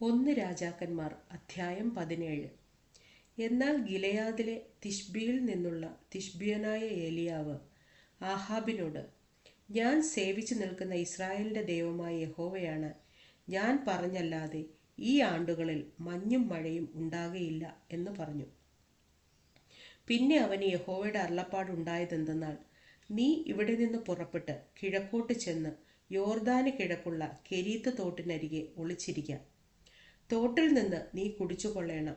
ഒന്ന് രാജാക്കന്മാർ അധ്യായം 17. എന്നാൽ ഗിലെയാദിലെ തിശ്ബിയിൽ നിന്നുള്ള തിശ്ബിയനായ ഏലിയാവ് ആഹാബിനോട്, ഞാൻ സേവിച്ചു നിൽക്കുന്ന ഇസ്രായേലിൻ്റെ ദൈവമായ യഹോവയാണ് ഞാൻ പറഞ്ഞല്ലാതെ ഈ ആണ്ടുകളിൽ മഞ്ഞും മഴയും ഉണ്ടാകുകയില്ല എന്ന് പറഞ്ഞു. പിന്നെ അവന് യഹോവയുടെ അരുളപ്പാടുണ്ടായതെന്തെന്നാൽ, നീ ഇവിടെ നിന്ന് പുറപ്പെട്ട് കിഴക്കോട്ട് ചെന്ന് യോർദാന് കിഴക്കുള്ള കെരീത്ത് തോട്ടിനരികെ ഒളിച്ചിരിക്കാം. തോട്ടിൽ നിന്ന് നീ കുടിച്ചു കൊള്ളേണം.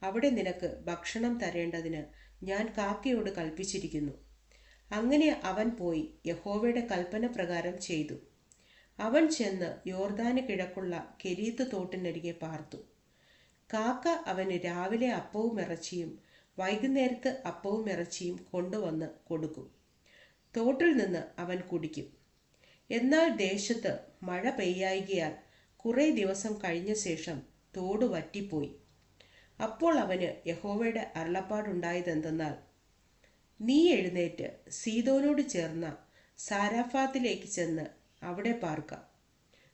അവിടെ നിനക്ക് ഭക്ഷണം തരേണ്ടതിന് ഞാൻ കാക്കയോട് കൽപ്പിച്ചിരിക്കുന്നു. അങ്ങനെ അവൻ പോയി യഹോവയുടെ കൽപ്പന പ്രകാരം ചെയ്തു. അവൻ ചെന്ന് യോർദാന് കിഴക്കുള്ള കെരീത്ത് തോട്ടിനരികെ പാർത്തു. കാക്ക അവന് രാവിലെ അപ്പവും ഇറച്ചിയും വൈകുന്നേരത്ത് അപ്പവും ഇറച്ചിയും കൊണ്ടുവന്ന് കൊടുക്കും. തോട്ടിൽ നിന്ന് അവൻ കുടിക്കും. എന്നാൽ ദേശത്ത് മഴ പെയ്യായികയാൽ കുറേ ദിവസം കഴിഞ്ഞ ശേഷം തോട് വറ്റിപ്പോയി. അപ്പോൾ അവന് യഹോവയുടെ അരുളപ്പാടുണ്ടായതെന്തെന്നാൽ, നീ എഴുന്നേറ്റ് സീദോനോട് ചേർന്ന സാരാഫാത്തിലേക്ക് ചെന്ന് അവിടെ പാർക്കാം.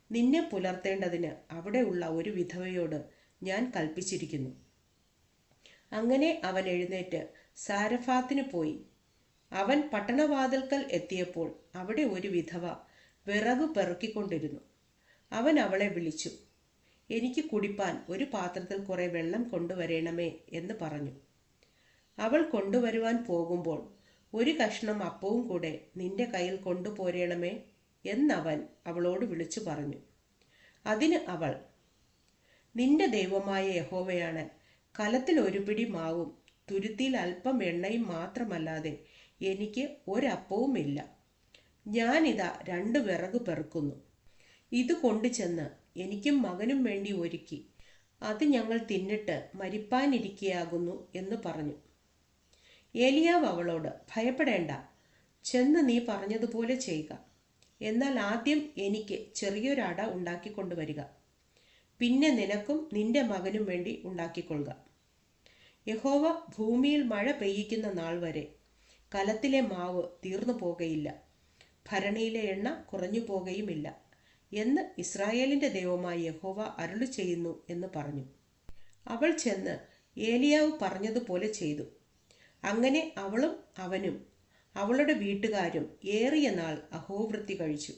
നിന്നെ പുലർത്തേണ്ടതിന് അവിടെയുള്ള ഒരു വിധവയോട് ഞാൻ കൽപ്പിച്ചിരിക്കുന്നു. അങ്ങനെ അവൻ എഴുന്നേറ്റ് സാരഫാത്തിന് പോയി. അവൻ പട്ടണവാതിൽക്കൽ എത്തിയപ്പോൾ അവിടെ ഒരു വിധവ വിറകു പെറുക്കിക്കൊണ്ടിരുന്നു. അവൻ അവളെ വിളിച്ചു, എനിക്ക് കുടിപ്പാൻ ഒരു പാത്രത്തിൽ കുറെ വെള്ളം കൊണ്ടുവരേണമേ എന്ന് പറഞ്ഞു. അവൾ കൊണ്ടുവരുവാൻ പോകുമ്പോൾ, ഒരു കഷ്ണം അപ്പവും കൂടെ നിന്റെ കയ്യിൽ കൊണ്ടുപോരേണമേ എന്നവൻ അവളോട് വിളിച്ചു പറഞ്ഞു. അതിന് അവൾ, നിന്റെ ദൈവമായ യഹോവയാണ്, കലത്തിൽ ഒരു പിടി മാവും തുരുത്തിയിൽ അല്പം എണ്ണയും മാത്രമല്ലാതെ എനിക്ക് ഒരപ്പവുമില്ല. ഞാനിതാ 2 വിറക് പെറുക്കുന്നു. ഇത് കൊണ്ടു ചെന്ന് എനിക്കും മകനും വേണ്ടി ഒരുക്കി അത് ഞങ്ങൾ തിന്നിട്ട് മരിപ്പാനിരിക്കയാകുന്നു എന്ന് പറഞ്ഞു. ഏലിയാവ് അവളോട്, ഭയപ്പെടേണ്ട, ചെന്ന് നീ പറഞ്ഞതുപോലെ ചെയ്യുക. എന്നാൽ ആദ്യം എനിക്ക് ചെറിയൊരട ഉണ്ടാക്കിക്കൊണ്ടുവരിക. പിന്നെ നിനക്കും നിന്റെ മകനും വേണ്ടി ഉണ്ടാക്കിക്കൊള്ളുക. യഹോവ ഭൂമിയിൽ മഴ പെയ്യിക്കുന്ന നാൾ വരെ കലത്തിലെ മാവ് തീർന്നു പോകുകയില്ല, ഭരണിയിലെ എണ്ണ കുറഞ്ഞു പോകുകയുമില്ല എന്ന് ഇസ്രായേലിൻ്റെ ദൈവമായ യഹോവ അരുളി ചെയ്യുന്നു എന്ന് പറഞ്ഞു. അവൾ ചെന്ന് ഏലിയാവ് പറഞ്ഞതുപോലെ ചെയ്തു. അങ്ങനെ അവളും അവനും അവളുടെ വീട്ടുകാരും ഏറിയ നാൾ അഹോവൃത്തി കഴിച്ചു.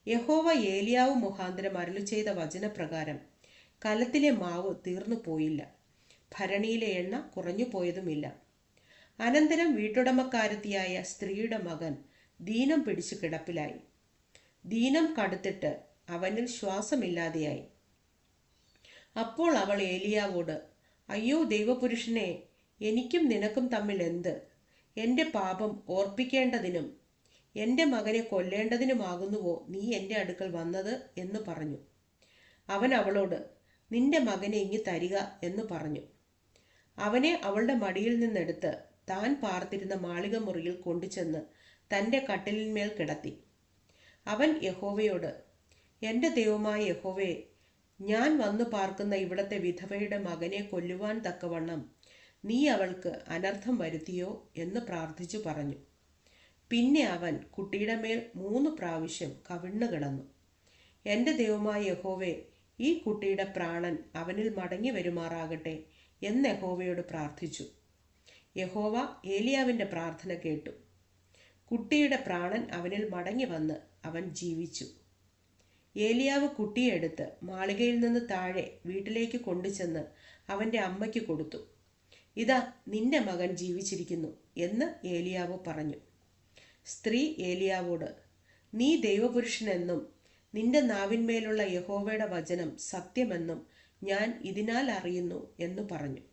യഹോവ ഏലിയാവ് മുഖാന്തരം അരുളി ചെയ്ത വചനപ്രകാരം കലത്തിലെ മാവ് തീർന്നു പോയില്ല, ഭരണിയിലെ എണ്ണ കുറഞ്ഞു പോയതുമില്ല. അനന്തരം വീട്ടുടമക്കാരത്തിയായ സ്ത്രീയുടെ മകൻ ദീനം പിടിച്ചു കിടപ്പിലായി. ദീനം കടുത്തിട്ട് അവനിൽ ശ്വാസമില്ലാതെയായി. അപ്പോൾ അവൾ ഏലിയാവോട്, അയ്യോ ദൈവപുരുഷനെ, എനിക്കും നിനക്കും തമ്മിൽ എന്ത്? എൻ്റെ പാപം ഓർപ്പിക്കേണ്ടതിനും എൻ്റെ മകനെ കൊല്ലേണ്ടതിനുമാകുന്നുവോ നീ എൻ്റെ അടുക്കൽ വന്നത് എന്ന് പറഞ്ഞു. അവൻ അവളോട്, നിന്റെ മകനെ ഇങ്ങ് തരിക എന്ന് പറഞ്ഞു. അവനെ അവളുടെ മടിയിൽ നിന്നെടുത്ത് താൻ പാർത്തിരുന്ന മാളിക മുറിയിൽ കൊണ്ടുചെന്ന് തൻ്റെ കട്ടിലിന്മേൽ കിടത്തി. അവൻ യഹോവയോട്, എൻ്റെ ദൈവമായ യഹോവേ, ഞാൻ വന്നു പാർക്കുന്ന ഇവിടത്തെ വിധവയുടെ മകനെ കൊല്ലുവാൻ തക്കവണ്ണം നീ അവൾക്ക് അനർത്ഥം വരുത്തിയോ എന്ന് പ്രാർത്ഥിച്ചു പറഞ്ഞു. പിന്നെ അവൻ കുട്ടിയുടെ മേൽ 3 പ്രാവശ്യം കവിണ്ണു കിടന്നു. എൻ്റെ ദൈവമായ യഹോവേ, ഈ കുട്ടിയുടെ പ്രാണൻ അവനിൽ മടങ്ങി വരുമാറാകട്ടെ എന്ന് യഹോവയോട് പ്രാർത്ഥിച്ചു. യഹോവ ഏലിയാവിൻ്റെ പ്രാർത്ഥന കേട്ടു. കുട്ടിയുടെ പ്രാണൻ അവനിൽ മടങ്ങി വന്ന് അവൻ ജീവിച്ചു. ഏലിയാവ് കുട്ടിയെ എടുത്ത് മാളികയിൽ നിന്ന് താഴെ വീട്ടിലേക്ക് കൊണ്ടുചെന്ന് അവൻ്റെ അമ്മയ്ക്ക് കൊടുത്തു. ഇതാ, നിന്റെ മകൻ ജീവിച്ചിരിക്കുന്നു എന്ന് ഏലിയാവ് പറഞ്ഞു. സ്ത്രീ ഏലിയാവോട്, നീ ദൈവപുരുഷനെന്നും നിന്റെ നാവിന്മേലുള്ള യഹോവയുടെ വചനം സത്യമെന്നും ഞാൻ ഇതിനാൽ അറിയുന്നു എന്ന് പറഞ്ഞു.